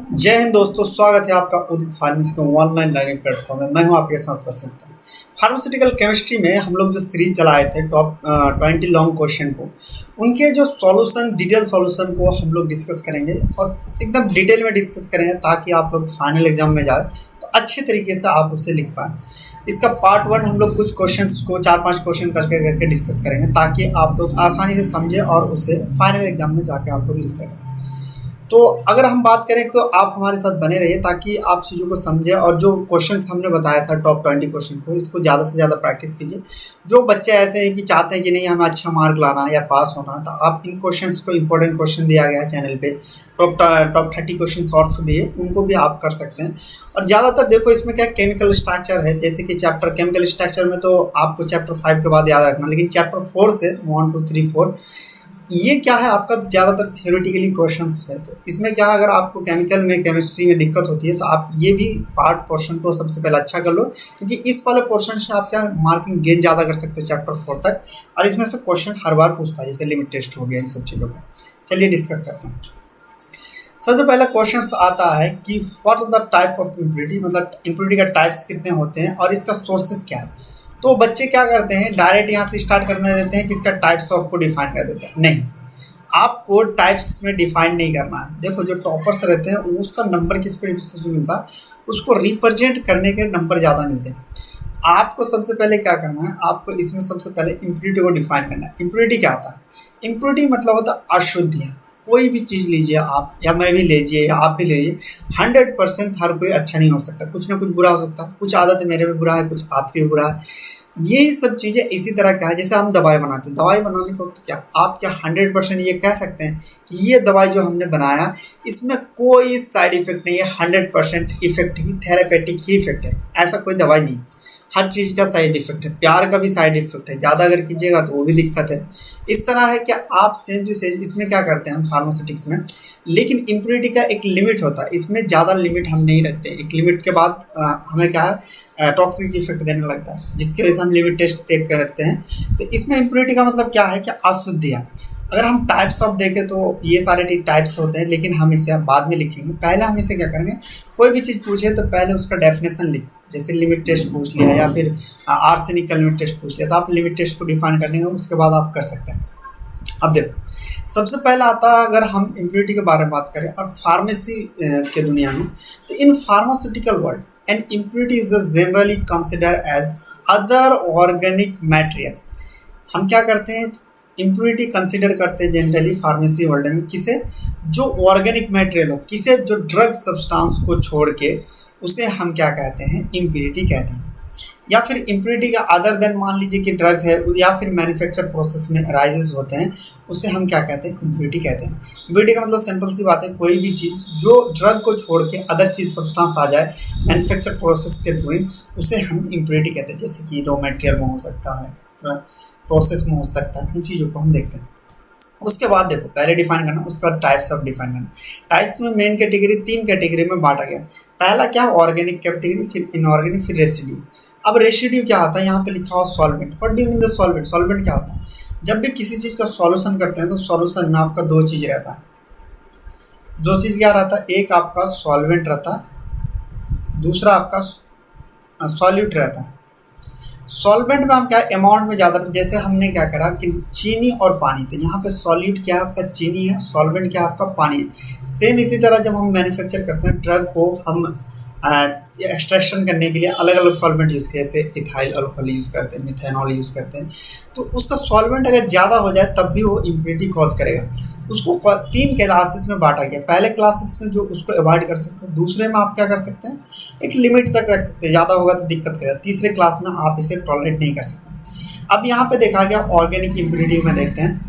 जय हिंद दोस्तों, स्वागत है आपका उदित फार्मेसी के ऑनलाइन लर्निंग प्लेटफॉर्म में। मैं हूं आपके साथ प्रसन्न। फार्मास्यूटिकल केमिस्ट्री में हम लोग जो सीरीज चलाए थे टॉप 20 लॉन्ग क्वेश्चन को, उनके जो सॉल्यूशन, डिटेल सॉल्यूशन को हम लोग डिस्कस करेंगे और एकदम डिटेल में डिस्कस करेंगे ताकि आप लोग फाइनल एग्जाम में जाए तो अच्छे तरीके से आप उसे लिख पाएँ। इसका पार्ट 1 हम लोग कुछ क्वेश्चंस को 4-5 क्वेश्चन करके डिस्कस करेंगे ताकि आप लोग आसानी से समझें और उसे फाइनल एग्जाम में जाके आप लोग लिख सकें। तो अगर हम बात करें तो आप हमारे साथ बने रहिए ताकि आप चीज़ों को समझें और जो क्वेश्चंस हमने बताया था टॉप 20 क्वेश्चन को, इसको ज़्यादा से ज़्यादा प्रैक्टिस कीजिए। जो बच्चे ऐसे हैं कि चाहते हैं कि नहीं हमें अच्छा मार्क लाना है या पास होना है, तो आप इन क्वेश्चंस को, इंपॉर्टेंट क्वेश्चन दिया गया है चैनल पे, टॉप 30 क्वेश्चन शॉर्ट्स भी है, उनको भी आप कर सकते हैं। और ज़्यादातर देखो इसमें क्या केमिकल स्ट्रक्चर है, जैसे कि चैप्टर केमिकल स्ट्रक्चर में तो आपको चैप्टर 5 के बाद याद रखना, लेकिन चैप्टर 4 से 1 2 3 4 ये क्या है आपका ज़्यादातर थियोरेटिकली क्वेश्चंस है। तो इसमें क्या है, अगर आपको केमिकल में, केमिस्ट्री में दिक्कत होती है तो आप ये भी पार्ट पोर्शन को सबसे पहले अच्छा कर लो, क्योंकि इस वाले पोर्शन से आप क्या मार्किंग गेन ज़्यादा कर सकते हो चैप्टर 4 तक। और इसमें से क्वेश्चन हर बार पूछता है, जैसे लिमिट टेस्ट हो गया, इन सब चीज़ों का। चलिए डिस्कस करते हैं। सबसे पहला क्वेश्चन आता है कि what are the type of impurity, मतलब इम्प्योरिटी का टाइप्स कितने होते हैं और इसका सोर्सेस क्या है। तो बच्चे क्या करते हैं, डायरेक्ट यहाँ से स्टार्ट करने देते हैं कि इसका टाइप्स ऑफ को डिफाइन कर देते हैं। नहीं, आपको टाइप्स में डिफाइन नहीं करना है। देखो जो टॉपर्स रहते हैं उसका नंबर किस पर मिलता है, उसको रिप्रेजेंट करने के नंबर ज़्यादा मिलते हैं। आपको सबसे पहले क्या करना है, आपको इसमें सबसे पहले इम्प्योरिटी को डिफाइन करना है। इम्प्योरिटी क्या होता है? इम्प्योरिटी मतलब होता है अशुद्धियाँ। कोई भी चीज़ लीजिए आप, या मैं भी लीजिए या आप भी लीजिए, 100% हर कोई अच्छा नहीं हो सकता, कुछ ना कुछ बुरा हो सकता है। कुछ आदत मेरे में बुरा है, कुछ आपके भी बुरा है। यही सब चीज़ें इसी तरह का है, जैसे हम दवाई बनाते हैं। दवाई बनाने के वक्त क्या आप क्या 100% ये कह सकते हैं कि ये दवाई जो हमने बनाया इसमें कोई साइड इफ़ेक्ट नहीं है, 100% इफेक्ट ही, थेरेपेटिक ही इफेक्ट है, ऐसा कोई दवाई नहीं। हर चीज़ का साइड इफेक्ट है, प्यार का भी साइड इफेक्ट है, ज़्यादा अगर कीजिएगा तो वो भी दिक्कत है। इस तरह है कि आप सेम टू सेम इसमें क्या करते हैं हम फार्मास्यूटिक्स में, लेकिन इम्प्योरिटी का एक लिमिट होता है, इसमें ज़्यादा लिमिट हम नहीं रखते। एक लिमिट के बाद हमें क्या है, टॉक्सिक इफेक्ट देने लगता है, जिसकी वजह से हम लिमिट टेस्ट तय करते हैं। तो इसमें इम्प्योरिटी का मतलब क्या है कि अशुद्धियाँ। अगर हम टाइप्स ऑफ देखें तो ये सारे टाइप्स होते हैं, लेकिन हम इसे बाद में लिखेंगे। पहले हम इसे क्या करेंगे, कोई भी चीज़ पूछे तो पहले उसका डेफिनेशन लिखो। जैसे लिमिट टेस्ट पूछ लिया या फिर आर्सेनिक का लिमिट टेस्ट पूछ लिया, तो आप लिमिट टेस्ट को डिफाइन करने के उसके बाद आप कर सकते हैं। अब देखो सबसे पहला आता है, अगर हम इम्प्योरिटी के बारे में बात करें और फार्मेसी के दुनिया में, तो in pharmaceutical world and impurity is generally consider as other organic material. हम क्या करते हैं, इम्प्योरिटी कंसिडर करते हैं जनरली फार्मेसी वर्ल्ड में किसे, जो ऑर्गेनिक मटेरियल हो, किसे, जो ड्रग सब्सटेंस को छोड़ के, उसे हम क्या कहते हैं, इम्प्योरिटी कहते हैं। या फिर इम्प्योरिटी का अदर देन, मान लीजिए कि ड्रग है या फिर मैन्युफैक्चर प्रोसेस में अराइजेस होते हैं, उसे हम क्या कहते हैं, इम्प्योरिटी कहते हैं। इम्प्योरिटी का मतलब सिंपल सी बात है, कोई भी चीज़ जो ड्रग को छोड़ के अदर चीज़ सब्सटेंस आ जाए मैन्युफैक्चर प्रोसेस के थ्रू, उसे हम इम्प्योरिटी कहते हैं। जैसे कि रॉ मटेरियल में हो सकता है, प्रोसेस में हो सकता है, इन चीज़ों को हम देखते हैं। उसके बाद देखो पहले डिफाइन करना, उसके बाद टाइप्स ऑफ डिफाइन करना। टाइप्स में मेन कैटेगरी 3 कैटेगरी में बांटा गया। पहला क्या, ऑर्गेनिक कैटेगरी, फिर इनऑर्गेनिक, फिर रेसिड्यू। अब रेसिड्यू क्या होता है, यहाँ पे लिखा हो solvent. What do you mean the solvent? Solvent क्या होता है, जब भी किसी चीज़ का सॉल्यूशन करते हैं तो सॉल्यूशन में आपका 2 चीज़ रहता है। जो चीज़ क्या रहता है, एक आपका सॉल्वेंट रहता है, दूसरा आपका सॉल्यूट रहता है। सॉल्वेंट में हम क्या अमाउंट में ज़्यादा, जैसे हमने क्या करा कि चीनी और पानी, तो यहाँ पे सॉल्यूट क्या आपका चीनी है, सॉल्वेंट क्या आपका पानी है। सेम इसी तरह जब हम मैन्युफैक्चर करते हैं ड्रग को, हम एक्सट्रैक्शन करने के लिए अलग अलग सॉल्वेंट यूज़ करते हैं, जैसे इथाइल अल्कोहल यूज़ करते हैं, मिथेनॉल यूज़ करते हैं। तो उसका सॉल्वेंट अगर ज़्यादा हो जाए तब भी वो इम्प्योरिटी कॉज करेगा। उसको 3 क्लासेस में बांटा गया। पहले क्लासेस में जो उसको अवॉइड कर सकते हैं, दूसरे में आप क्या कर सकते हैं, एक लिमिट तक रख सकते हैं, ज़्यादा होगा तो दिक्कत करेगा। तीसरे क्लास में आप इसे टॉलरेट नहीं कर सकते। अब यहाँ पे देखा गया ऑर्गेनिक इम्प्योरिटी में देखते हैं,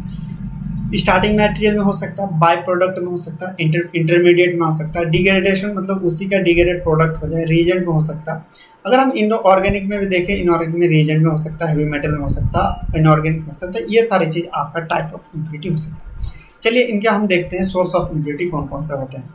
स्टार्टिंग मटेरियल में हो सकता है, बाय प्रोडक्ट में हो सकता है, इंटरमीडिएट में हो सकता है, डिग्रेडेशन मतलब उसी का डिग्रेडेड प्रोडक्ट हो जाए, रीजेंट में हो सकता है। अगर हम इनऑर्गेनिक में भी देखें, इनऑर्गेनिक में रीजेंट में हो सकता है, हैवी मेटल में हो सकता है, इनऑर्गेनिक हो सकता है। ये सारी चीज़ आपका टाइप ऑफ इम्प्योरिटी हो सकता है। चलिए इनके हम देखते हैं सोर्स ऑफ इम्प्योरिटी कौन कौन से होते हैं।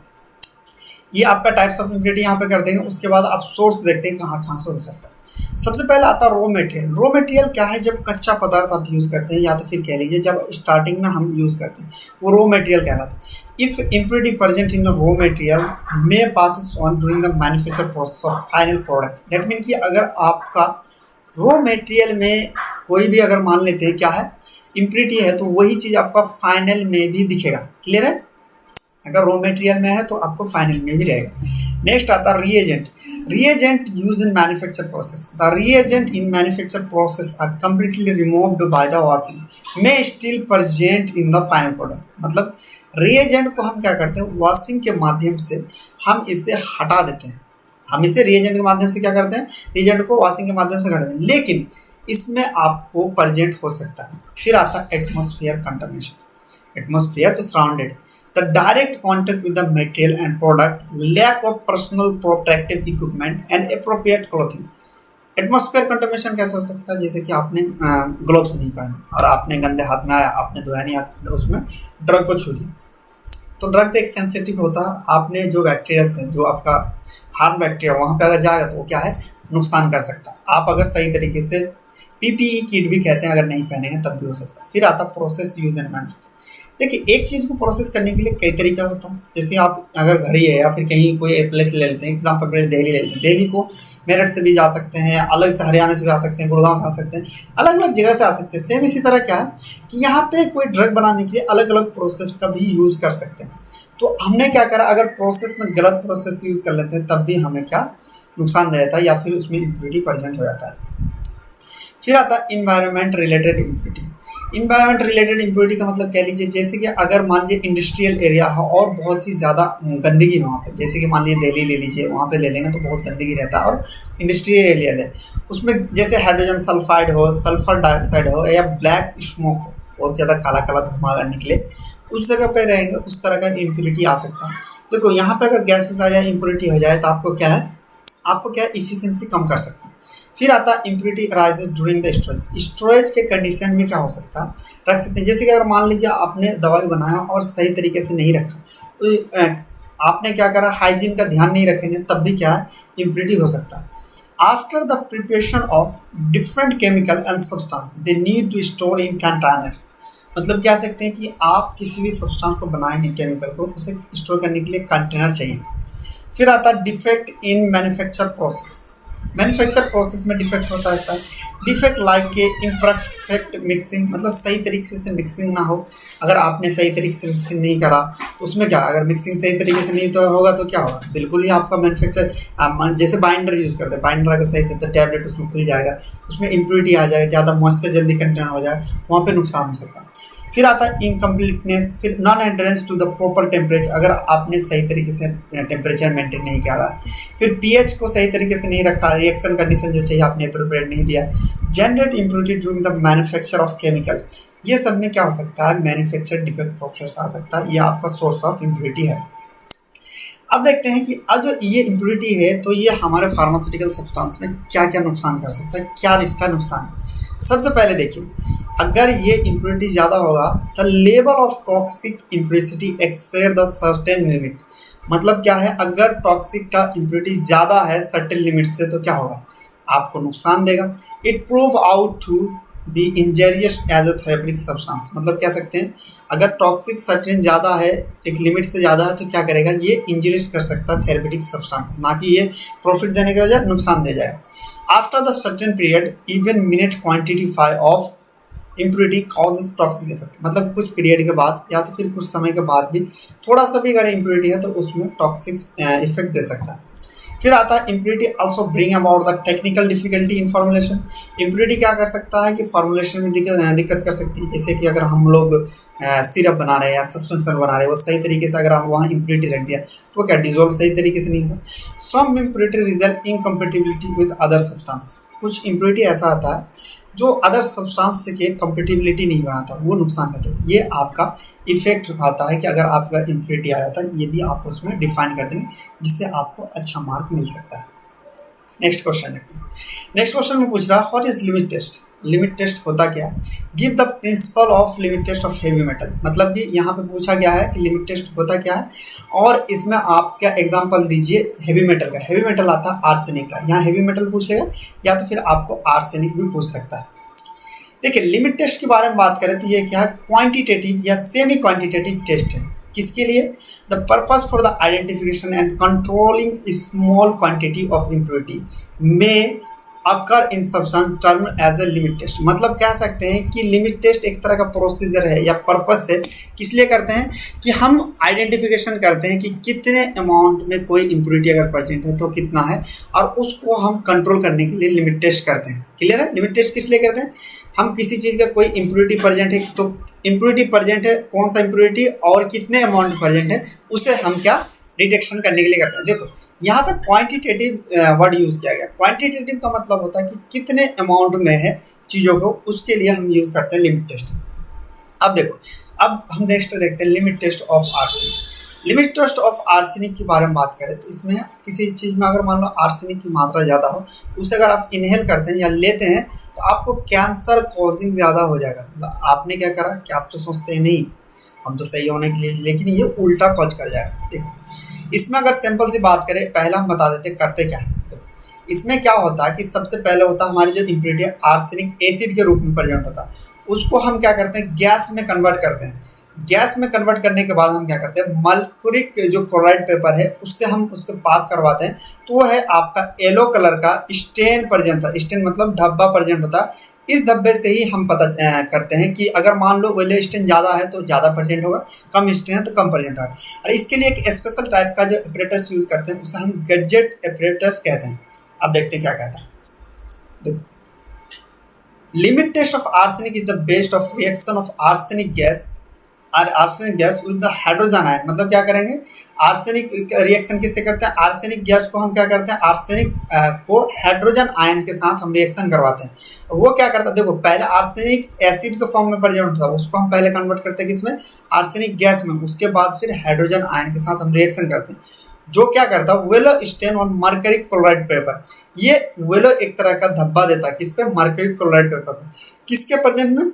ये आपका टाइप्स ऑफ इम्प्योरिटी यहाँ पे कर देंगे। उसके बाद आप सोर्स देखते हैं कहाँ कहाँ से हो सकता है। सबसे पहले आता है रॉ मटेरियल। रॉ मटेरियल क्या है? जब कच्चा पदार्थ आप यूज़ करते हैं, या तो फिर कह लीजिए जब स्टार्टिंग में हम यूज़ करते हैं, वो रॉ मटेरियल कहलाता है। If impurity present in raw material may passes on during the manufacture process of final product. That mean कि अगर आपका रॉ मटेरियल में कोई भी, अगर मान लेते हैं क्या है, इम्प्योरिटी है, तो वही चीज़ आपका फाइनल में भी दिखेगा। क्लियर है? अगर रॉ मटेरियल में है तो आपको फाइनल में भी रहेगा। नेक्स्ट आता है reagent. Reagent used in manufacture process. The reagent in manufacture process are completely removed by the washing, may still present in the final product. मतलब reagent को हम क्या करते हैं? वॉशिंग के माध्यम से हम इसे हटा देते हैं। हम इसे reagent के माध्यम से क्या करते हैं? reagent को वॉशिंग के माध्यम से हटा देते हैं, लेकिन इसमें आपको प्रेजेंट हो सकता है। फिर आता है एटमॉस्फेयर कंटामिनेशन। एटमॉस्फेयर जो surrounded, the direct contact with the material and product, lack of personal protective equipment and appropriate clothing. Atmosphere contamination कैसे हो सकता है? जैसे कि आपने ग्लोव्स नहीं पहने और आपने गंदे हाथ में आया, आपने धोया नहीं, आपने उसमें ड्रग को छू लिया, तो ड्रग तो एक सेंसिटिव होता है। आपने जो बैक्टीरियाज है, जो आपका हार्म बैक्टीरिया, वहाँ पे अगर जाएगा तो वो क्या है? नुकसान कर सकता है। आप अगर सही तरीके से पीपीई किट भी कहते हैं, अगर नहीं पहनेंगे तब भी हो सकता है। फिर आता प्रोसेस यूज एंड मैन्युफैक्चर। देखिए, एक चीज़ को प्रोसेस करने के लिए कई तरीका होता है। जैसे आप अगर घर ही है या फिर कहीं कोई प्लेस ले लेते हैं, एग्जाम्पल के लिए दिल्ली ले लेते हैं। दिल्ली को मेरठ से भी जा सकते हैं, अलग से हरियाणा से भी आ सकते हैं, गुड़गांव से आ सकते हैं, अलग अलग जगह से आ सकते हैं। सेम इसी तरह क्या है कि यहाँ पे कोई ड्रग बनाने के लिए अलग अलग प्रोसेस का भी यूज़ कर सकते हैं। तो हमने क्या करा, अगर प्रोसेस में गलत प्रोसेस यूज़ कर लेते हैं तब भी हमें क्या नुकसान दे जाता है, या फिर उसमें इम्प्योरिटी प्रेजेंट हो जाता है। फिर आता है environment related impurity. Environment related impurity का मतलब कह लीजिए, जैसे कि अगर मान लीजिए इंडस्ट्रियल एरिया है और बहुत ही ज़्यादा गंदगी है वहाँ पे, जैसे कि मान लीजिए दिल्ली ले लीजिए, वहाँ पे ले लेंगे तो बहुत गंदगी रहता है और इंडस्ट्रियल एरिया है, उसमें जैसे हाइड्रोजन सल्फाइड हो, सल्फर डाइऑक्साइड हो, या ब्लैक स्मोक हो, बहुत ज़्यादा काला काला धुआं अगर निकले, उस जगह पर रहेंगे, उस तरह का इम्प्योरिटी आ सकता है। देखो, यहाँ पर अगर गैसेस आ जाए, इम्प्योरिटी हो जाए, तो आपको क्या है, इफिशिएंसी कम कर सकता है। फिर आता है impurity arises during the storage. Storage के कंडीशन में क्या हो सकता है, रख सकते हैं। जैसे कि अगर मान लीजिए आपने दवाई बनाया और सही तरीके से नहीं रखा, तो आपने क्या करा, हाइजीन का ध्यान नहीं रखेंगे, तब भी क्या है, इम्प्योरिटी हो सकता है। After the preparation of different chemical and substance they need to store in container. मतलब क्या सकते हैं कि आप किसी भी सब्सटेंस को बनाएंगे, केमिकल को, उसे स्टोर करने के लिए कंटेनर चाहिए। फिर आता है defect in manufacture process. Manufacture process में डिफेक्ट होता है। डिफेक्ट लाइक के इम्परफेक्ट मिक्सिंग, मतलब सही तरीके से मिक्सिंग ना हो। अगर आपने सही तरीके से मिक्सिंग नहीं करा तो उसमें क्या, अगर मिक्सिंग सही तरीके से नहीं तो होगा तो क्या होगा, बिल्कुल ही आपका मैन्युफैक्चर, जैसे बाइंडर यूज़ करते हैं, बाइंडर अगर सही से, तो टैबलेट उसमें खुल जाएगा, उसमें इम्प्योरिटी आ जाएगा, ज़्यादा मॉइस्चर जल्दी कंटेन हो जाए, वहाँ पर नुकसान हो सकता है। फिर आता है इनकम्प्लीटनेस। फिर non adherence to the proper temperature, अगर आपने सही तरीके से टेम्परेचर मेंटेन नहीं करा। फिर पीएच को सही तरीके से नहीं रखा, रिएक्शन कंडीशन जो चाहिए आपने अप्रोप्रिएट नहीं दिया। Generate impurity during the manufacture of chemical. ये सब में क्या हो सकता है, मैन्युफैक्चर डिफेक्ट प्रोसेस आ सकता है, ये आपका सोर्स ऑफ इम्प्योरिटी है। अब देखते हैं कि आज जो ये इम्प्योरिटी है, तो ये हमारे फार्मास्यूटिकल सब्सटेंस में क्या क्या नुकसान कर सकता है, क्या इसका नुकसान है। सबसे पहले देखिए, अगर ये इम्प्योरिटी ज़्यादा होगा, the level of toxic impurity accessed the certain limit. मतलब क्या है, अगर टॉक्सिक का इम्प्योरिटी ज़्यादा है सर्टेन लिमिट से, तो क्या होगा, आपको नुकसान देगा। It prove out to be injurious as a therapeutic substance. मतलब कह सकते हैं, अगर टॉक्सिक सर्टेन ज़्यादा है, एक लिमिट से ज़्यादा है, तो क्या करेगा, ये इंजरियस कर सकता है थेरेपेटिक सब्सटेंस, ना कि ये प्रॉफिट देने के बजाय नुकसान दे जाए। After the certain period even minute quantity of impurity causes toxic effect. मतलब कुछ पीरियड के बाद या तो फिर कुछ समय के बाद भी थोड़ा सा भी अगर इम्प्योरिटी है तो उसमें टॉक्सिक इफेक्ट दे सकता है। फिर आता है impurity also bring about the technical difficulty in formulation. Impurity क्या कर सकता है कि फॉर्मुलेशन में दिक्कत कर सकती है। जैसे कि अगर हम लोग सिरप बना रहे हैं या सस्पेंशन बना रहे हैं, वो सही तरीके से अगर हम वहाँ इम्प्योरिटी रख दिया तो क्या डिजोल्व सही तरीके से नहीं होगा। Some impurity result incompatibility with other substance. कुछ इम्प्योरिटी ऐसा आता है जो अदर सब्सटेंस से के कंपेटिबिलिटी नहीं बनाता, वो नुकसान करता है। ये आपका इफेक्ट आता है कि अगर आपका इम्प्योरिटी आया था, ये भी आप उसमें डिफाइन कर देंगे, जिससे आपको अच्छा मार्क मिल सकता है। नेक्स्ट क्वेश्चन देखते हैं। नेक्स्ट क्वेश्चन में पूछ रहा है, what is limit test. Limit test होता क्या है? Give the principle of limit test of heavy metal, मतलब कि यहाँ पे पूछा गया है कि लिमिट टेस्ट होता क्या है, और इसमें आप क्या एग्जांपल दीजिए हेवी मेटल का। हेवी मेटल आता है आर्सेनिक का, यहाँ हेवी मेटल पूछेगा या तो फिर आपको आर्सेनिक भी पूछ सकता है। देखिए लिमिट टेस्ट के बारे में बात करें तो ये क्या है, क्वांटिटेटिव या सेमी क्वांटिटेटिव टेस्ट है। किसके लिए? The purpose for the identification and controlling small quantity of impurity में occur in substance term as a limit test. मतलब कह सकते हैं कि लिमिट टेस्ट एक तरह का प्रोसीजर है या पर्पस है, किस लिए करते हैं कि हम आइडेंटिफिकेशन करते हैं कि कितने अमाउंट में कोई इम्प्योरिटी अगर प्रेजेंट है तो कितना है, और उसको हम कंट्रोल करने के लिए लिमिट टेस्ट करते हैं। क्लियर है? लिमिट टेस्ट किस लिए करते हैं? हम किसी चीज़ का कोई इम्प्योरिटी प्रेजेंट है तो इम्प्योरिटी प्रेजेंट है, कौन सा इम्प्योरिटी और कितने अमाउंट प्रेजेंट है, उसे हम क्या डिटेक्शन करने के लिए करते हैं। देखो यहाँ पे क्वांटिटेटिव वर्ड यूज़ किया गया। क्वांटिटेटिव का मतलब होता है कि कितने अमाउंट में है चीज़ों को, उसके लिए हम यूज़ करते हैं लिमिट टेस्ट। अब देखो, अब हम नेक्स्ट देखते हैं limit test of arsenic. Limit test of arsenic के बारे में बात करें तो इसमें किसी चीज़ में अगर मान लो आर्सेनिक की मात्रा ज़्यादा हो तो उसे अगर आप इनहेल करते हैं या लेते हैं तो आपको कैंसर कॉजिंग ज़्यादा हो जाएगा। मतलब आपने क्या करा कि आप तो सोचते हैं नहीं हम तो सही होने के लिए, लेकिन ये उल्टा कॉज कर जाएगा। देखो इसमें अगर सिंपल सी बात करें, पहला हम बता देते करते क्या है। तो इसमें क्या होता है कि सबसे पहले होता है हमारी जो इम्प्योरिटी है आर्सेनिक एसिड के रूप में प्रेजेंट होता है, उसको हम क्या करते हैं गैस में कन्वर्ट करते हैं। गैस में कन्वर्ट करने के बाद हम क्या करते हैं मर्क्यूरिक जो क्लोराइड पेपर है उससे हम उसके पास करवाते हैं, तो वो है आपका येलो कलर का स्टेन प्रेजेंट था। स्टेन मतलब धब्बा प्रेजेंट होता है। इस धब्बे से ही हम पता करते हैं कि अगर मान लो वेलो स्टेन ज़्यादा है तो ज़्यादा प्रेजेंट होगा, कम स्टेन है तो कम प्रेजेंट होगा। और इसके लिए एक स्पेशल टाइप का जो एपरेटस यूज़ करते हैं उसे हम गैजेट एपरेटस कहते हैं। अब देखते हैं क्या कहता है। देखो limit test of arsenic is the based of reaction of arsenic gas और arsenic gas with the hydrogen ion. मतलब क्या करेंगे, आर्सेनिक रिएक्शन किससे करते हैं, आर्सेनिक गैस को हम क्या करते हैं आर्सेनिक को हाइड्रोजन आयन के साथ हम रिएक्शन करवाते हैं। वो क्या करता है, देखो पहले आर्सेनिक एसिड के फॉर्म में प्रेजेंट होता है, उसको हम पहले कन्वर्ट करते हैं किसमें, आर्सेनिक गैस में। उसके बाद फिर हाइड्रोजन आयन के साथ हम रिएक्शन करते हैं, जो क्या करता है yellow stain on mercury chloride paper. ये वेलो एक तरह का धब्बा देता है किस पे, मर्करी क्लोराइड पेपर पे। किसके प्रेजेंट में,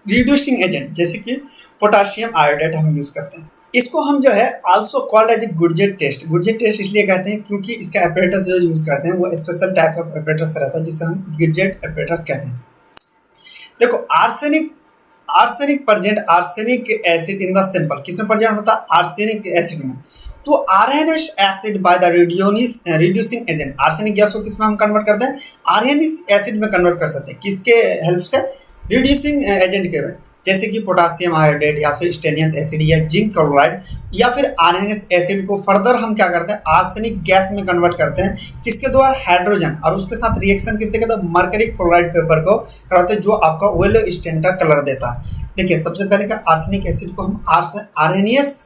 रिड्यूसिंग एजेंट जैसे कि पोटाशियम आयोडाइड हम यूज़ करते हैं। इसको हम जो है also called as Gutzeit test. Gutzeit test इसलिए कहते हैं क्योंकि इसका एपरेटस जो यूज़ करते हैं वो स्पेशल टाइप ऑफ एपरेटस रहता है जिसे हम गुडजेट एपरेटस कहते हैं। देखो arsenic present arsenic acid in the sample किसमें प्रेजेंट होता है, आर्सेनिक एसिड में। तो arsenic acid by the reducing agent, arsenic gas को किसमें हम कन्वर्ट करते हैं, आर्सेनिक एसिड में कन्वर्ट कर सकते हैं। किसके हेल्प से, रिड्यूसिंग एजेंट के जैसे कि पोटासियम आयोडाइड या फिर स्टेनियस एसिड या जिंक क्लोराइड या फिर आर्सेनिक एसिड को फर्दर हम क्या करते हैं आर्सेनिक गैस में कन्वर्ट करते हैं किसके द्वारा, हाइड्रोजन, और उसके साथ रिएक्शन किससे करते हैं, मर्करी क्लोराइड पेपर को कराते हैं जो आपका येलो स्टेन का कलर देता है। देखिए सबसे पहले क्या, आर्सेनिक एसिड को हम आर्सेनियस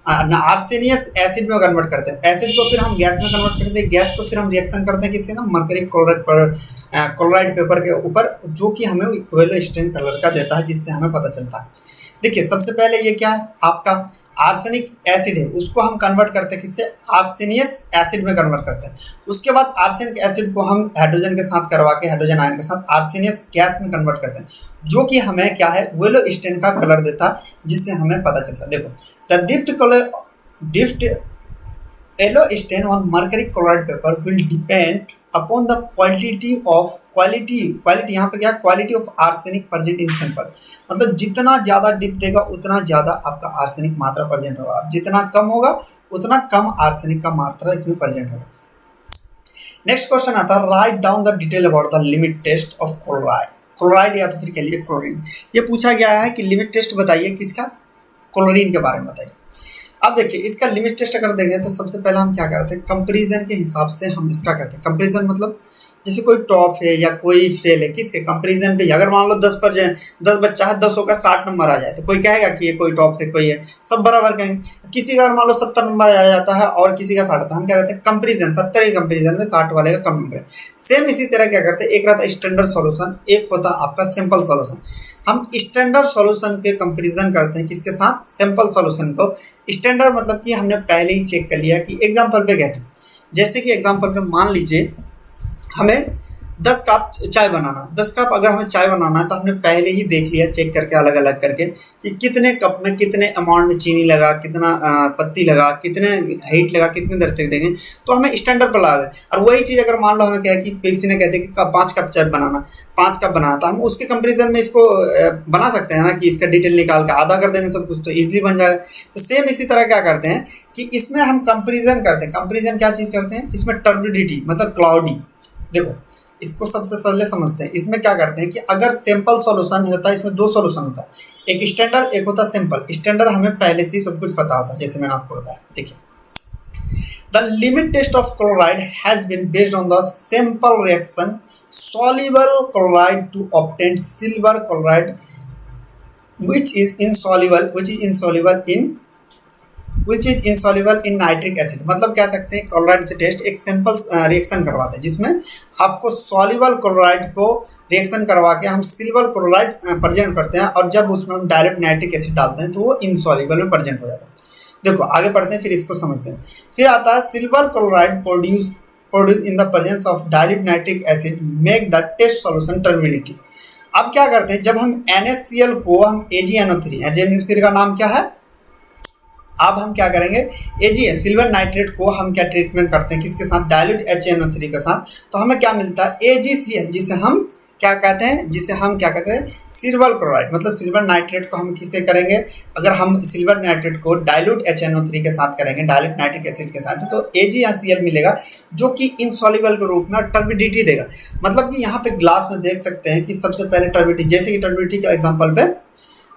एसिड में कन्वर्ट करते हैं, एसिड को फिर हम गैस में कन्वर्ट करते हैं, गैस को फिर हम रिएक्शन करते हैं किसके ना, मर्करी क्लोराइड पेपर के ऊपर, जो कि हमें येलो स्टेन कलर का देता है जिससे हमें पता चलता है। देखिए सबसे पहले ये क्या है आपका आर्सेनिक एसिड है, उसको हम कन्वर्ट करते हैं किससे, आर्सेनियस एसिड में कन्वर्ट करते हैं। उसके बाद आर्सेनिक एसिड को हम हाइड्रोजन के साथ करवा के हाइड्रोजन आयन के साथ आर्सेनियस गैस में कन्वर्ट करते हैं, जो कि हमें क्या है येलो स्टेन का कलर देता है जिससे हमें पता चलता है। देखो the depth yellow stain on mercury chloride paper will depend upon the quality यहाँ पे क्या, quality of arsenic present in sample. मतलब जितना ज़्यादा डिप देगा उतना ज़्यादा आपका आर्सेनिक मात्रा प्रेजेंट होगा, और जितना कम होगा उतना कम आर्सेनिक का मात्रा इसमें प्रेजेंट होगा। नेक्स्ट क्वेश्चन आता है, write down the detail about the limit test of chloride या तो फिर कह लिए क्लोरीन। ये पूछा गया है कि लिमिट टेस्ट बताइए किसका, क्लोरीन के बारे में बताइए। अब देखिए इसका लिमिट टेस्ट अगर देखें तो सबसे पहले हम क्या करते हैं, कंपैरिजन के हिसाब से हम इसका करते हैं। कंपैरिजन मतलब जैसे कोई टॉप है या कोई फेल है, किसके कंपैरिजन पे, अगर मान लो 10 बच्चा है 10 का 60 नंबर आ जाए तो कोई कहेगा कि ये कोई टॉप है कोई है, सब बराबर कहेंगे। किसी का अगर मान लो 70 नंबर आ जाता है और किसी का 60 आता है, हम क्या कहते हैं कंपैरिजन, 70 के कंपैरिजन में 60 वाले का कम नंबर है। सेम इसी तरह क्या करते हैं, एक रहता है स्टैंडर्ड सॉल्यूशन, एक होता है आपका सिंपल सॉल्यूशन। हम स्टैंडर्ड सॉल्यूशन के कंपैरिजन करते हैं किसके साथ, सिंपल सॉल्यूशन को। स्टैंडर्ड मतलब कि हमने पहले ही चेक कर लिया कि एग्जांपल पे कहते हैं, जैसे कि एग्जांपल पे मान लीजिए हमें 10 कप चाय बनाना, 10 कप अगर हमें चाय बनाना है तो हमने पहले ही देख लिया चेक करके अलग अलग करके कि कितने कप में कितने अमाउंट में चीनी लगा, कितना पत्ती लगा, कितने हीट लगा, कितने देर तक देंगे, तो हमें स्टैंडर्ड पर लगा। और वही चीज़ अगर मान लो हमें क्या है कि किसी ने कहते हैं कि 5 कप चाय बनाना, 5 कप बनाना, तो हम उसके कंपेरिजन में इसको बना सकते हैं ना कि इसका डिटेल निकाल के आधा कर देंगे सब कुछ तो ईजिली बन जाएगा। तो सेम इसी तरह क्या करते हैं कि इसमें हम कंपेरिजन करते हैं। कंपेरिजन क्या चीज़ करते हैं, इसमें टर्बिडिटी मतलब क्लाउडी, देखो इसको सबसे पहले समझते हैं। इसमें क्या करते हैं कि अगर सिंपल सॉल्यूशन होता है, इसमें दो सॉल्यूशन होता है, एक स्टैंडर्ड एक होता है सिंपल। स्टैंडर्ड हमें पहले से ही सब कुछ पता होता है, जैसे मैंने आपको बताया। देखिए, the limit test of chloride has been based on the simple reaction soluble chloride to obtain silver chloride which is insoluble in nitric acid. मतलब कह सकते हैं क्लोराइड से टेस्ट एक सिंपल रिएक्शन करवाते हैं जिसमें आपको सॉल्युबल क्लोराइड को रिएक्शन करवा के हम सिल्वर क्लोराइड प्रेजेंट करते हैं, और जब उसमें हम डायरेक्ट नाइट्रिक एसिड डालते हैं तो वो इनसॉल्युबल में प्रेजेंट हो जाता है। देखो आगे पढ़ते हैं, फिर इसको समझते हैं। फिर आता है silver chloride produce in the presence of dilute nitric acid make the test solution turbidity. अब क्या करते हैं, जब हम NaCl को हम AgNO3 का नाम क्या है, अब हम क्या करेंगे, Ag सिल्वर नाइट्रेट को हम क्या ट्रीटमेंट करते हैं किसके साथ, डायल्यूट HNO3 के साथ, तो हमें क्या मिलता है AgCl, जिसे हम क्या कहते हैं सिल्वर क्लोराइड। मतलब सिल्वर नाइट्रेट को हम किसे करेंगे, अगर हम सिल्वर नाइट्रेट को डायल्यूट HNO3 के साथ करेंगे, डायल्यूट नाइट्रिक एसिड के साथ, तो AgCl मिलेगा जो कि इनसॉल्युबल के रूप में टर्बिडिटी देगा। मतलब कि यहाँ पे ग्लास में देख सकते हैं कि सबसे पहले टर्बिडिटी, जैसे कि टर्बिडिटी के एग्जांपल पे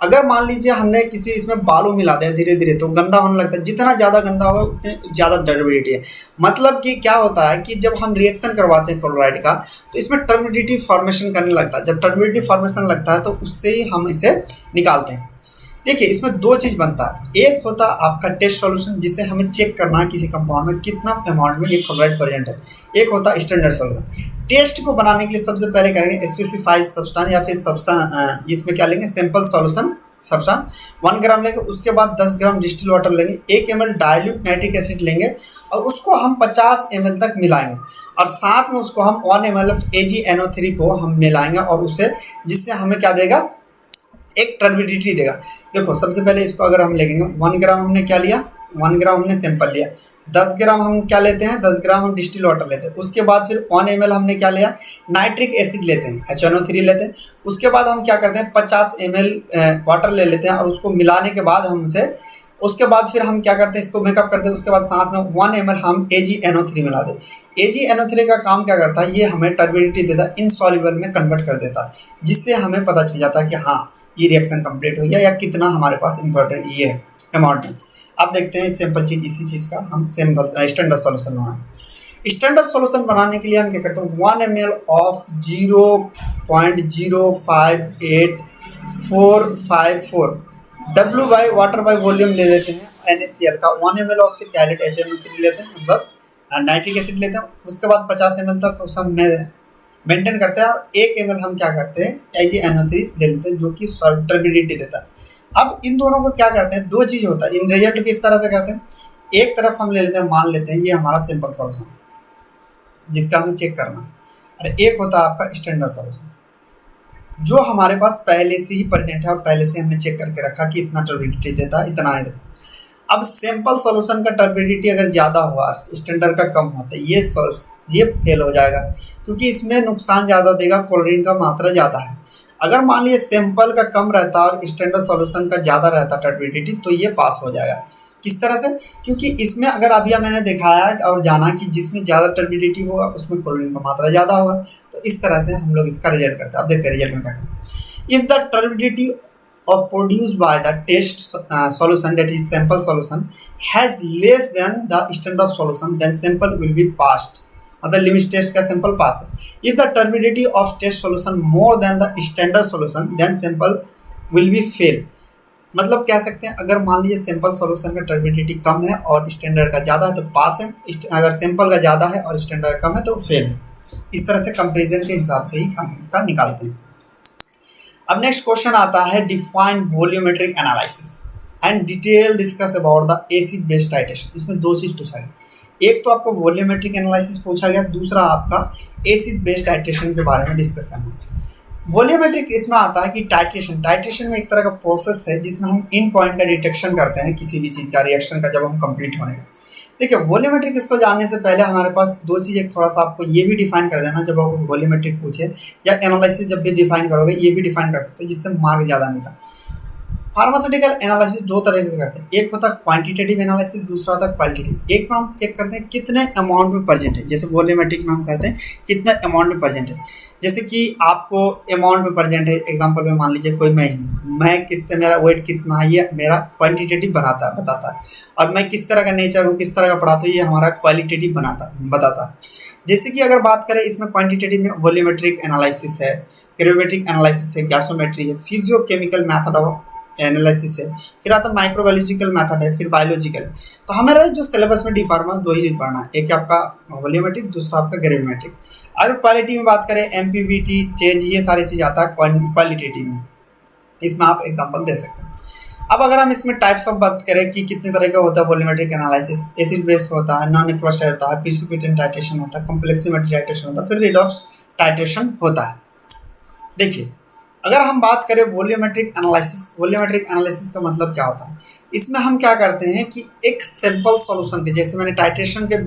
अगर मान लीजिए हमने किसी इसमें बालू मिला दिया धीरे धीरे तो गंदा होने लगता है, जितना ज़्यादा गंदा होगा उतने ज़्यादा टर्बिडिटी है। मतलब कि क्या होता है कि जब हम रिएक्शन करवाते हैं क्लोराइड का तो इसमें टर्बिडिटी फॉर्मेशन करने लगता है। जब टर्बिडिटी फॉर्मेशन लगता है तो उससे ही हम इसे निकालते हैं। देखिए इसमें दो चीज़ बनता है, एक होता है आपका टेस्ट सॉल्यूशन जिसे हमें चेक करना है किसी कंपाउंड में कितना अमाउंट में ये क्लोराइड प्रेजेंट है, एक होता है स्टैंडर्ड सॉल्यूशन। टेस्ट को बनाने के लिए सबसे पहले करेंगे स्पेसिफाइड सब्सटेंस या फिर इसमें क्या लेंगे सिंपल सॉल्यूशन सब्सटेंस 1 ग्राम लेंगे, उसके बाद 10 ग्राम डिस्टिल वाटर लेंगे, 1 ml डायल्यूट नाइट्रिक एसिड लेंगे और उसको हम 50 ml तक मिलाएंगे, और साथ में उसको हम 1 ml ऑफ AgNO3 को हम मिलाएंगे और उसे जिससे हमें क्या देगा, एक टर्बिडिटी देगा। देखो सबसे पहले इसको अगर हम लेंगे 1 ग्राम हमने क्या लिया, 1 ग्राम हमने सैंपल लिया, 10 ग्राम हम क्या लेते हैं, 10 ग्राम हम डिस्टिल वाटर लेते हैं, उसके बाद फिर 1 ml हमने क्या लिया, नाइट्रिक एसिड लेते हैं, HNO3 लेते हैं, उसके बाद हम क्या करते हैं 50 ml वाटर ले लेते हैं और उसको मिलाने के बाद हम उसे उसके बाद फिर हम क्या करते हैं इसको मेकअप करते हैं, उसके बाद साथ में 1 ml हम AgNO3 मिला दें। AgNO3 का काम क्या करता है, ये हमें टर्बिडिटी देता है, इनसॉल्युबल में कन्वर्ट कर देता है, जिससे हमें पता चल जाता है कि हाँ ये रिएक्शन कंप्लीट हो गया या कितना हमारे पास इम्पोर्टेंट ये है अमाउंट है। अब देखते हैं सिंपल चीज़, इसी चीज़ का हम सिंपल स्टैंडर्ड सॉल्यूशन बनाएं। स्टैंडर्ड सॉल्यूशन बनाने के लिए हम क्या करते हैं 1 ml of 0.058454 W by water by volume ले लेते हैं NaCl का, 1 ml ऑफ फिर डायल्यूट HNO3 लेते हैं, मतलब नाइट्रिक एसिड लेते हैं, उसके बाद 50 ml तक उस हम मेंटेन करते हैं, और 1 ml हम क्या करते हैं AgNO3 ले लेते हैं जो कि टर्बिडिटी देता है। अब इन दोनों को क्या करते हैं, दो चीज़ होता है, इन रिजल्ट किस तरह से करते हैं, एक तरफ हम ले लेते हैं, मान लेते हैं ये हमारा सिंपल सॉल्यूशन जिसका हमें चेक करना है, और एक होता है आपका स्टैंडर्ड सॉल्यूशन जो हमारे पास पहले से ही प्रेजेंट है और पहले से हमने चेक करके रखा कि इतना टर्बिडिटी देता है, इतना ही देता है। अब सिंपल सॉल्यूशन का टर्बिडिटी अगर ज़्यादा हुआ स्टैंडर्ड का कम होता है, ये फेल हो जाएगा क्योंकि इसमें नुकसान ज़्यादा देगा, क्लोरीन का मात्रा ज़्यादा है। अगर मान लीजिए सैंपल का कम रहता और स्टैंडर्ड सॉल्यूशन का ज़्यादा रहता टर्बिडिटी तो ये पास हो जाएगा। किस तरह से, क्योंकि इसमें अगर अभी मैंने दिखाया और जाना कि जिसमें ज़्यादा टर्बिडिटी होगा उसमें क्लोरीन का मात्रा ज़्यादा होगा, तो इस तरह से हम लोग इसका रिजल्ट करते हैं। अब देखते हैं रिजल्ट में क्या करते हैं। If the turbidity of produced by the test solution, that is sample solution, has less than the standard solution, then sample will be passed, मतलब लिमिट टेस्ट का सैंपल पास है। If the turbidity of test solution more than the standard solution then sample will be fail. मतलब कह सकते हैं अगर मान लीजिए सैंपल सॉल्यूशन का टर्बिडिटी कम है और स्टैंडर्ड का ज़्यादा है तो पास है, अगर सैंपल का ज़्यादा है और स्टैंडर्ड कम है तो फेल है। इस तरह से कंपेरिजन के हिसाब से ही हम इसका निकालते हैं। अब नेक्स्ट क्वेश्चन आता है define volumetric analysis and detail discuss about the acid base titration. इसमें दो चीज़ पूछा गया, एक तो आपको वॉल्यूमेट्रिक एनालिसिस पूछा गया, दूसरा आपका एसिड बेस टाइट्रेशन के बारे में डिस्कस करना है। वॉल्यूमेट्रिक इसमें आता है कि टाइट्रेशन में एक तरह का प्रोसेस है जिसमें हम इन पॉइंट का डिटेक्शन करते हैं किसी भी चीज़ का, रिएक्शन का, जब हम कंप्लीट होने का। देखिए वॉल्यूमेट्रिक इसको जानने से पहले हमारे पास दो चीज़, एक थोड़ा सा आपको ये भी डिफाइन कर देना जब आपको वॉल्यूमेट्रिक पूछे, या एनालिसिस जब भी डिफाइन करोगे ये भी डिफाइन कर सकते हैं जिससे मार्क ज़्यादा मिलता है। फार्मास्यूटिकल एनालिसिस दो तरह से करते हैं, एक होता है क्वांटिटेटिव एनालिसिस, दूसरा होता है क्वालिटेटिव। एक में हम चेक करते हैं कितने अमाउंट में प्रेजेंट है, जैसे वॉल्यूमेट्रिक में हम करते हैं कितने अमाउंट में प्रेजेंट है। जैसे कि आपको अमाउंट में प्रेजेंट है, एग्जांपल में मान लीजिए कोई मैं हूँ, मैं किससे, मेरा वेट कितना है, ये मेरा क्वांटिटेटिव बताता है। और मैं किस तरह का नेचर हूँ, किस तरह का पढ़ाता हूँ, ये हमारा क्वालिटेटिव बताता है। जैसे कि अगर बात करें इसमें क्वांटिटेटिव में वॉल्यूमेट्रिक एनालिसिस है, ग्रेविमेट्रिक एनालिसिस है, गैसोमेट्री है, फिजियोकेमिकल मेथड ऑफ एनालिसिस है, फिर आता है माइक्रोबायोलॉजिकल मेथड है, फिर बायोलॉजिकल है। तो हमारा जो सिलेबस में डी फार्मा दो ही चीज़ पढ़ना है, एक है आपका वॉल्यूमेट्रिक, दूसरा आपका ग्रेविमेट्रिक। अगर क्वालिटी में बात करें एमपीवीटी, चेंज, ये सारी चीज़ आता है क्वालिटेटिव में, इसमें आप एग्जांपल दे सकते हैं। अब अगर हम इसमें टाइप्स ऑफ बात करें कि कितने तरह का होता है वॉल्यूमेट्रिक एनालिसिस, एसिड बेस होता है, नॉन एक्वस होता है, प्रिसिपिटेंट टाइट्रेशन होता है, कॉम्प्लेक्सिमेट्री टाइट्रेशन होता है, फिर रिडॉक्स टाइट्रेशन होता है। देखिए अगर हम बात करें वॉल्यूमेट्रिक एनालिसिस का मतलब क्या होता है, इसमें हम क्या करते हैं कि एक सिंपल सॉल्यूशन के, जैसे मैंने टाइट्रेशन के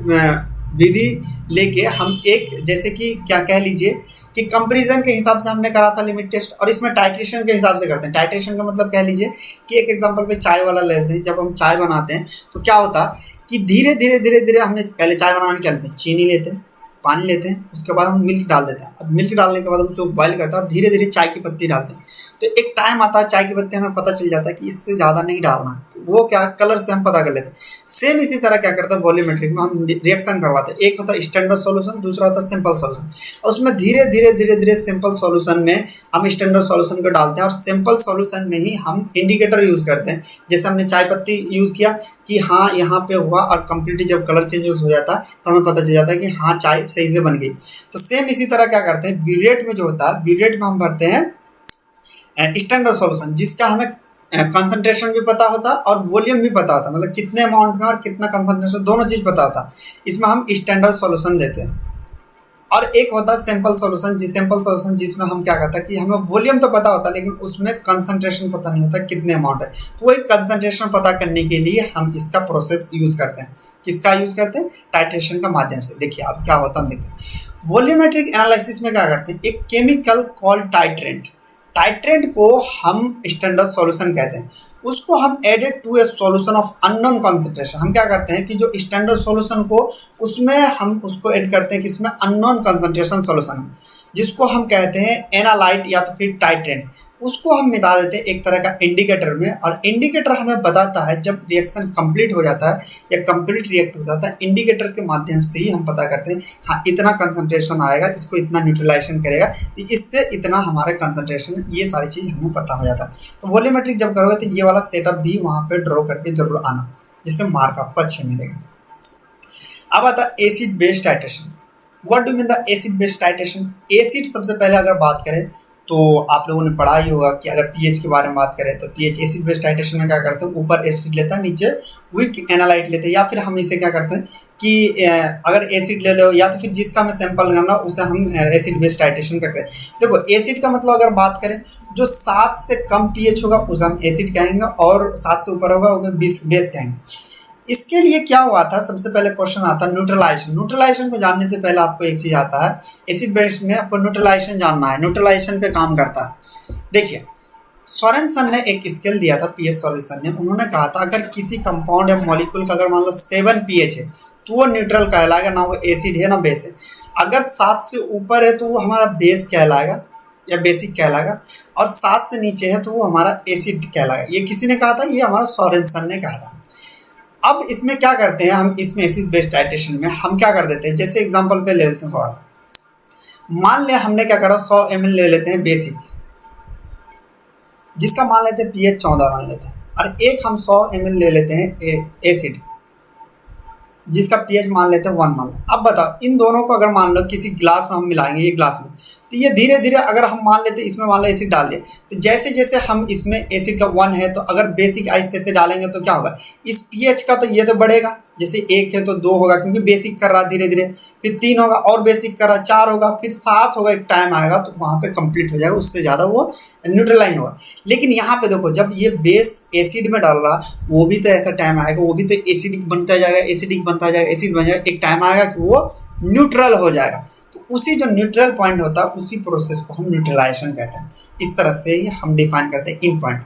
विधि लेके हम एक, जैसे कि क्या कह लीजिए कि कंपैरिजन के हिसाब से हमने करा था लिमिट टेस्ट, और इसमें टाइट्रेशन के हिसाब से करते हैं। टाइट्रेशन का मतलब कह लीजिए कि एक एग्जांपल पे चाय वाला लेते हैं, जब हम चाय बनाते हैं तो क्या होता है कि धीरे धीरे हमने पहले चाय बनाने क्या लेते हैं, चीनी लेते हैं, पानी लेते हैं, उसके बाद हम मिल्क डाल देते हैं, और मिल्क डालने के बाद हम उसको बॉइल करते हैं और धीरे धीरे चाय की पत्ती डालते हैं। तो एक टाइम आता है चाय की पत्ती हमें पता चल जाता है कि इससे ज़्यादा नहीं डालना है, तो वो क्या कलर से हम पता कर लेते हैं। सेम इसी तरह क्या करते हैं वॉल्यूमेट्रिक में, हम रिएक्शन करवाते हैं, एक होता है स्टैंडर्ड सॉल्यूशन, दूसरा होता है सिंपल सॉल्यूशन। और उसमें धीरे धीरे सिंपल सॉल्यूशन में हम स्टैंडर्ड सॉल्यूशन को डालते हैं, और सिंपल सॉल्यूशन में ही हम इंडिकेटर यूज़ करते हैं। जैसे हमने चाय पत्ती यूज़ किया कि हाँ यहाँ पे हुआ, और कम्प्लीटली जब कलर चेंजेस हो जाता है तो हमें पता चल जाता है कि हाँ चाय सही से बन गई। तो सेम इसी तरह क्या करते हैं ब्यूरेट में, जो होता है ब्यूरेट में हम भरते हैं स्टैंडर्ड सॉल्यूशन, जिसका हमें कंसंट्रेशन भी पता होता है और वॉल्यूम भी पता होता है, मतलब कितने अमाउंट में और कितना कंसंट्रेशन, दोनों चीज़ पता होता है। इसमें हम स्टैंडर्ड सॉल्यूशन देते हैं। और एक होता है सिंपल सॉल्यूशन, जिसमें हम क्या करते हैं कि हमें वॉल्यूम तो पता होता है लेकिन उसमें कंसंट्रेशन पता नहीं होता कितने अमाउंट है। तो वही कंसंट्रेशन पता करने के लिए हम इसका प्रोसेस यूज़ करते हैं। किसका यूज़ करते हैं, टाइट्रेशन का माध्यम से। देखिए अब क्या होता है हम देखते हैं। वॉल्यूमेट्रिक एनालिसिस में क्या करते हैं, एक केमिकल कॉल्ड टाइट्रेंट को हम स्टैंडर्ड सॉल्यूशन कहते हैं, उसको हम added to a solution of unknown concentration. हम क्या करते हैं कि जो स्टैंडर्ड सॉल्यूशन को, उसमें हम उसको ऐड करते हैं किसमें, अननोन कंसंट्रेशन सॉल्यूशन में, जिसको हम कहते हैं एनालाइट या तो फिर टाइट्रेंट। उसको हम मिला देते हैं एक तरह का इंडिकेटर में, और इंडिकेटर हमें बताता है जब रिएक्शन कंप्लीट हो जाता है या कंप्लीट रिएक्ट हो जाता है, इंडिकेटर के माध्यम से ही हम पता करते हैं हाँ इतना कंसंट्रेशन आएगा, इसको इतना न्यूट्रलाइजेशन करेगा, तो इससे इतना हमारा कंसंट्रेशन, ये सारी चीज़ हमें पता हो जाता है। तो वॉल्यूमेट्रिक जब करोगे तो ये वाला सेटअप भी वहाँ पर ड्रॉ करके जरूर आना, जिससे मार्क आपको अच्छे मिलेंगे। अब आता है acid based titration. What do mean the acid based titration. Acid सबसे पहले अगर बात करें तो आप लोगों ने पढ़ा ही होगा कि अगर पीएच के बारे में बात करें तो पीएच एसिड बेस्ड टाइट्रेशन में क्या करते हैं, ऊपर एसिड लेता है, नीचे वीक एनालाइट लेते हैं, या फिर हम इसे क्या करते हैं कि अगर एसिड ले लो या तो फिर जिसका हमें सैंपल करना उसे हम एसिड बेस्ड टाइट्रेशन करते हैं। देखो एसिड का मतलब अगर बात करें, जो 7 से कम पीएच होगा उसे हम एसिड कहेंगे, और 7 से ऊपर होगा उसे बेस कहेंगे। इसके लिए क्या हुआ था, सबसे पहले क्वेश्चन आता है न्यूट्रलाइजेशन को जानने से पहले आपको एक चीज़ आता है, एसिड बेस में आपको न्यूट्रलाइजेशन जानना है, न्यूट्रलाइजेशन पे काम करता है। देखिए सोरेनसन ने एक स्केल दिया था, पीएच सोरेनसन ने, उन्होंने कहा था अगर किसी कंपाउंड या मॉलिक्यूल का अगर मान लो 7 पीएच है तो वो न्यूट्रल कहलाएगा, ना वो एसिड है ना बेस है। अगर 7 से ऊपर है तो वो हमारा बेस कहलाएगा या बेसिक कहलाएगा, और 7 से नीचे है तो वो हमारा एसिड कहलाएगा। ये किसी ने कहा था, ये हमारा सोरेनसन ने कहा था। अब इसमें क्या करते हैं हम, इसमें एसिड बेस्ड टाइट्रेशन में हम क्या कर देते हैं, जैसे एग्जांपल पे ले लेते हैं थोड़ा सा, मान लिया हमने क्या करा 100 ml ले लेते हैं बेसिक, जिसका मान लेते हैं pH 14 मान लेते हैं, और एक हम 100 ml ले लेते हैं एसिड, जिसका pH मान लेते हैं 1 मान लो। अब बताओ इन दोनों को अगर मान लो किसी ग्लास में हम मिलाएंगे, ये ग्लास में, तो ये धीरे धीरे अगर हम मान लेते इसमें मान लो एसिड डाल दिए, तो जैसे जैसे हम इसमें एसिड का 1 है तो अगर बेसिक आहिस्ते से डालेंगे तो क्या होगा, इस पीएच का तो ये तो बढ़ेगा, जैसे 1 है तो 2 होगा क्योंकि बेसिक कर रहा धीरे धीरे, फिर 3 होगा और बेसिक कर रहा 4 होगा, फिर 7 होगा, एक टाइम आएगा तो वहाँ पे कंप्लीट हो जाएगा, उससे ज़्यादा वो न्यूट्रलाइन होगा। लेकिन यहाँ पे देखो जब ये बेस एसिड में डाल रहा वो भी तो ऐसा टाइम आएगा, वो भी तो एसिडिक बनता जाएगा, एसिडिक बनता जाएगा, एसिड बन जाएगा, एक टाइम आएगा कि वो न्यूट्रल हो जाएगा। तो उसी जो न्यूट्रल पॉइंट होता है उसी प्रोसेस को हम न्यूट्रलाइजेशन कहते हैं। इस तरह से ही हम डिफाइन करते हैं इन पॉइंट।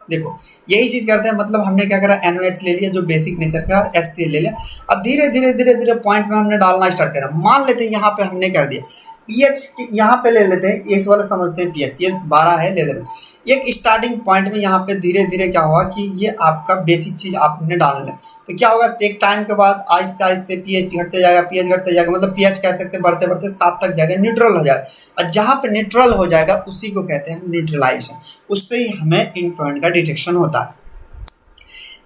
देखो यही चीज़ करते हैं, मतलब हमने क्या करा, NOH ले लिया जो बेसिक नेचर का, और HCl ले लिया, अब धीरे धीरे धीरे धीरे पॉइंट में हमने डालना स्टार्ट करा। मान लेते हैं यहाँ पे हमने कर दिया पीएच, यहाँ पे ले लेते हैं, एक वाला समझते हैं पीएच ये 12 है, ले लेते हैं एक स्टार्टिंग पॉइंट में। यहाँ पे धीरे धीरे क्या होगा कि ये आपका बेसिक चीज़ आपने डालना है, तो क्या होगा एक टाइम के बाद आहिस्ते आहिस्ते पीएच घटते जाएगा, पीएच घटते जाएगा, मतलब पीएच कह सकते हैं बढ़ते बढ़ते 7 तक जाएगा, न्यूट्रल हो जाएगा। और जहाँ पे न्यूट्रल हो जाएगा उसी को कहते हैं न्यूट्रलाइजेशन, उससे ही हमें इन पॉइंट का डिटेक्शन होता है।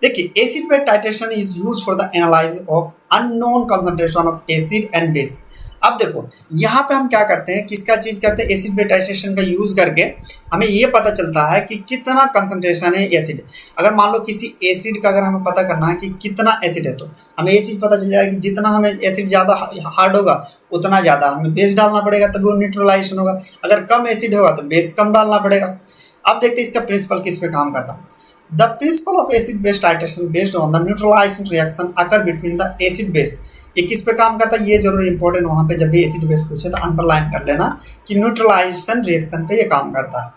देखिए acid base titration is use for the analyse of unknown concentration of acid and base. अब देखो यहाँ पे हम क्या करते हैं, किसका चीज़ करते हैं, एसिड बेस टाइट्रेशन का यूज़ करके हमें ये पता चलता है कि कितना कंसंट्रेशन है एसिड। अगर मान लो किसी एसिड का अगर हमें पता करना है कि कितना एसिड है, तो हमें ये चीज़ पता चल जाएगा कि जितना हमें एसिड ज़्यादा हार्ड होगा उतना ज़्यादा हमें बेस डालना पड़ेगा, तभी वो न्यूट्रलाइजेशन होगा। अगर कम एसिड होगा तो बेस कम डालना पड़ेगा। अब देखते हैं इसका प्रिंसिपल किस पे काम करता है। The principle of acid-base titration based on the neutralization reaction occur between the acid base। ये किस पे काम करता है, ये जरूर इंपॉर्टेंट, वहाँ पे जब भी एसिड बेस पूछे तो अंडरलाइन कर लेना कि न्यूट्रलाइजेशन रिएक्शन पे ये काम करता है।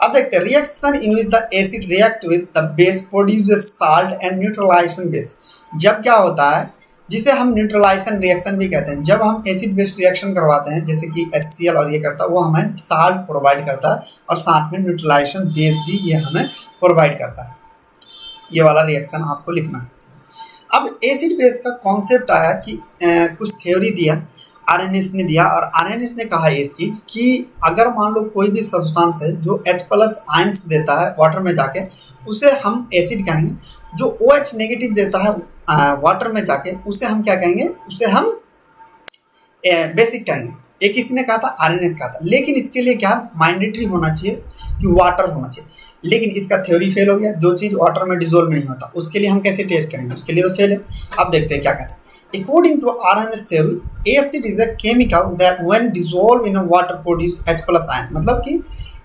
अब देखते हैं reaction in which the acid react with the base produce salt and neutralization base. जब क्या होता है, जिसे हम न्यूट्रलाइजेशन रिएक्शन भी कहते हैं, जब हम एसिड बेस रिएक्शन करवाते हैं जैसे कि HCl और ये करता है, वो हमें साल्ट प्रोवाइड करता है और साथ में न्यूट्रलाइजेशन बेस भी ये हमें प्रोवाइड करता है। ये वाला रिएक्शन आपको लिखना है। अब एसिड बेस का कॉन्सेप्ट आया कि कुछ थ्योरी दिया आर्हेनियस ने दिया, और आर्हेनियस ने कहा इस चीज़ कि अगर मान लो कोई भी सब्सटेंस है जो H+ आयंस देता है वाटर में जाके, उसे हम एसिड कहेंगे। जो OH नेगेटिव देता है वाटर में जाके, उसे हम क्या कहेंगे, उसे हम बेसिक कहेंगे। एक किसी ने कहा था, आर्हेनियस कहा था। लेकिन इसके लिए क्या मैंडेटरी होना चाहिए कि वाटर होना चाहिए, लेकिन इसका थ्योरी फेल हो गया। जो चीज़ वाटर में डिजोल्व नहीं होता उसके लिए हम कैसे टेस्ट करेंगे, उसके लिए तो फेल है। अब देखते हैं क्या कहता है। According to Arrhenius theory, acid is a chemical that when dissolved in a water produce H+ ion. मतलब कि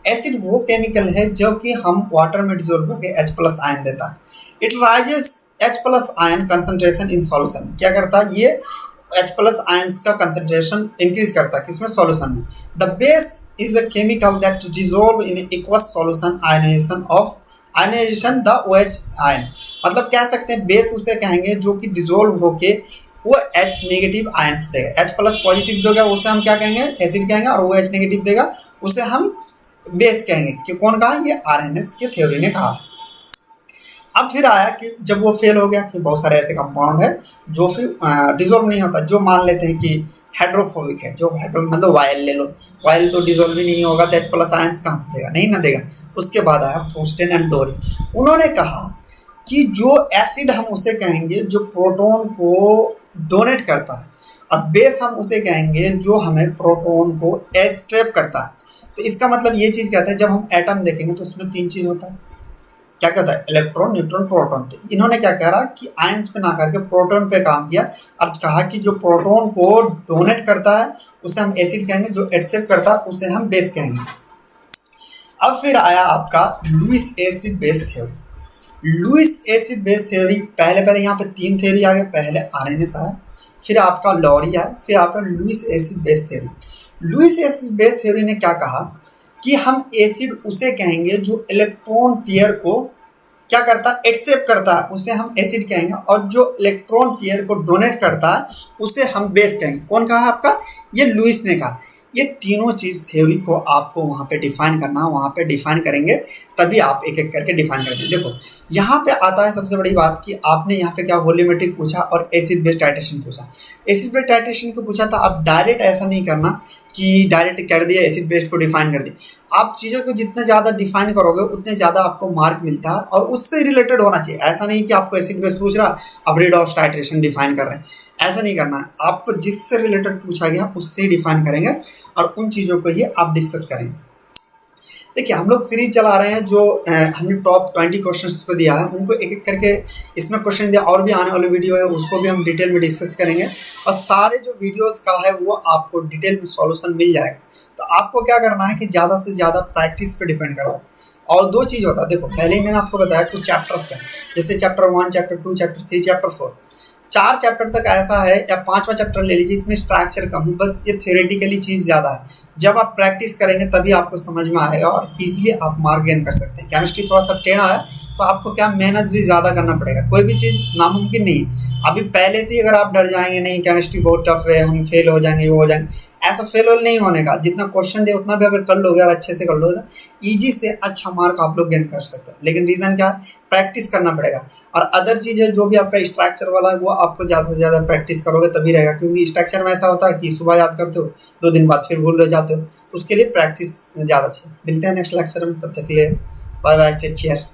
एसिड वो केमिकल है जो कि हम वाटर में डिजोल्व करके H+ आयन देता है। It raises H+ ion concentration in solution. क्या करता है, ये H+ आयंस का कंसंट्रेशन इंक्रीज करता है किसमें, सॉल्यूशन में। The base is a chemical that dissolve in aqueous solution ionization the OH ion. मतलब कह सकते हैं बेस उसे कहेंगे जो कि डिजोल्व होके वो H नेगेटिव आयंस देगा। H+ पॉजिटिव देगा उसे हम क्या कहेंगे, एसिड कहेंगे, और वो H नेगेटिव देगा उसे हम बेस कहेंगे। कि कौन कहा, ये आर्हेनियस के थ्योरी ने कहा। अब फिर आया कि जब वो फेल हो गया कि बहुत सारे ऐसे कंपाउंड है जो फिर डिजोल्व नहीं होता, जो मान लेते हैं कि हाइड्रोफोबिक है, जो हाइड्रो मतलब वायल ले लो, वायल तो डिजोल्व ही नहीं होगा, तो H+ आयंस कहाँ से देगा, नहीं ना देगा। उसके बाद आया प्रोस्टेन एंड डोरी। उन्होंने कहा कि जो एसिड हम उसे कहेंगे जो प्रोटॉन को डोनेट करता है, और बेस हम उसे कहेंगे जो हमें प्रोटॉन को एक्सट्रैक्ट करता है। तो इसका मतलब ये चीज़ कहते हैं, जब हम एटम देखेंगे तो उसमें 3 चीज़ होता है। क्या कहता है, इलेक्ट्रॉन, न्यूट्रॉन, प्रोटॉन। तो इन्होंने क्या करा कि आयंस पे ना करके प्रोटॉन पे काम किया और कहा कि जो प्रोटॉन को डोनेट करता है उसे हम एसिड कहेंगे, जो एक्सेप्ट करता है उसे हम बेस कहेंगे। अब फिर आया आपका Lewis acid base theory. Lewis acid base theory पहले यहाँ पे 3 थ्योरी आ गए। पहले आर्हेनियस आया, फिर आपका लॉरी आया, फिर आपका Lewis acid base theory. Lewis acid base theory ने क्या कहा कि हम एसिड उसे कहेंगे जो इलेक्ट्रॉन पेयर को क्या करता है, एक्सेप्ट करता है, उसे हम एसिड कहेंगे, और जो इलेक्ट्रॉन पेयर को डोनेट करता है उसे हम बेस कहेंगे। कौन कहा आपका, ये लुईस ने कहा। ये तीनों चीज़ थ्योरी को आपको वहाँ पे डिफाइन करना, वहाँ पे डिफाइन करेंगे तभी आप एक एक करके डिफाइन करते हैं। देखो यहाँ पे आता है सबसे बड़ी बात कि आपने यहाँ पे क्या वॉल्यूमेट्रिक पूछा और एसिड बेस टाइट्रेशन पूछा। एसिड बेस टाइट्रेशन को पूछा था, अब डायरेक्ट ऐसा नहीं करना कि डायरेक्ट कर दिया, एसिड बेस को डिफाइन कर दिया। आप चीज़ों को जितना ज़्यादा डिफाइन करोगे उतने ज़्यादा आपको मार्क मिलता है, और उससे रिलेटेड होना चाहिए। ऐसा नहीं कि आपको एसिड बेस पूछ रहा, आप रेडॉक्स टाइट्रेशन डिफाइन कर रहे हैं, ऐसा नहीं करना है। आपको जिससे रिलेटेड पूछा गया उससे ही डिफाइन करेंगे और उन चीज़ों को ही आप डिस्कस करेंगे। देखिए, हम लोग सीरीज चला रहे हैं, जो हमने टॉप 20 क्वेश्चंस को दिया है उनको एक एक करके इसमें क्वेश्चन दिया, और भी आने वाले वीडियो है उसको भी हम डिटेल में डिस्कस करेंगे, और सारे जो वीडियोस का है वो आपको डिटेल में सॉल्यूशन मिल जाएगा। तो आपको क्या करना है कि ज़्यादा से ज़्यादा प्रैक्टिस पे डिपेंड करता है। और दो चीज़ होता है, देखो पहले ही मैंने आपको बताया कुछ चैप्टर्स हैं, जैसे chapter 1, chapter 2, chapter 3, chapter 4, 4 chapter तक ऐसा है, या 5वां चैप्टर ले लीजिए, इसमें स्ट्रक्चर कम है, बस ये थ्योरेटिकली चीज़ ज़्यादा है। जब आप प्रैक्टिस करेंगे तभी आपको समझ में आएगा और इजीली आप मार्क गेन कर सकते हैं। केमिस्ट्री थोड़ा सा टेढ़ा है, तो आपको क्या मेहनत भी ज़्यादा करना पड़ेगा, कोई भी चीज़ नामुमकिन नहीं है। अभी पहले से ही अगर आप डर जाएंगे, नहीं केमिस्ट्री बहुत टफ है, हम फेल हो जाएंगे, वो हो जाएंगे, ऐसा फेल वेल नहीं होने का। जितना क्वेश्चन दे उतना भी अगर कर लोगे और अच्छे से कर लोगे तो ईजी से अच्छा मार्क आप लोग गेन कर सकते हैं। लेकिन रीज़न क्या है, प्रैक्टिस करना पड़ेगा। और अदर चीज़ है, जो भी आपका स्ट्रक्चर वाला है वो आपको ज़्यादा से ज़्यादा प्रैक्टिस करोगे तभी रहेगा, क्योंकि स्ट्रक्चर में ऐसा होता है कि सुबह याद करते हो, 2 दिन बाद फिर भूल रह जाते हो, तो उसके लिए प्रैक्टिस ज़्यादा चाहिए। मिलते हैं नेक्स्ट लेक्चर में, तब तक के लिए बाय बाय, टेक केयर।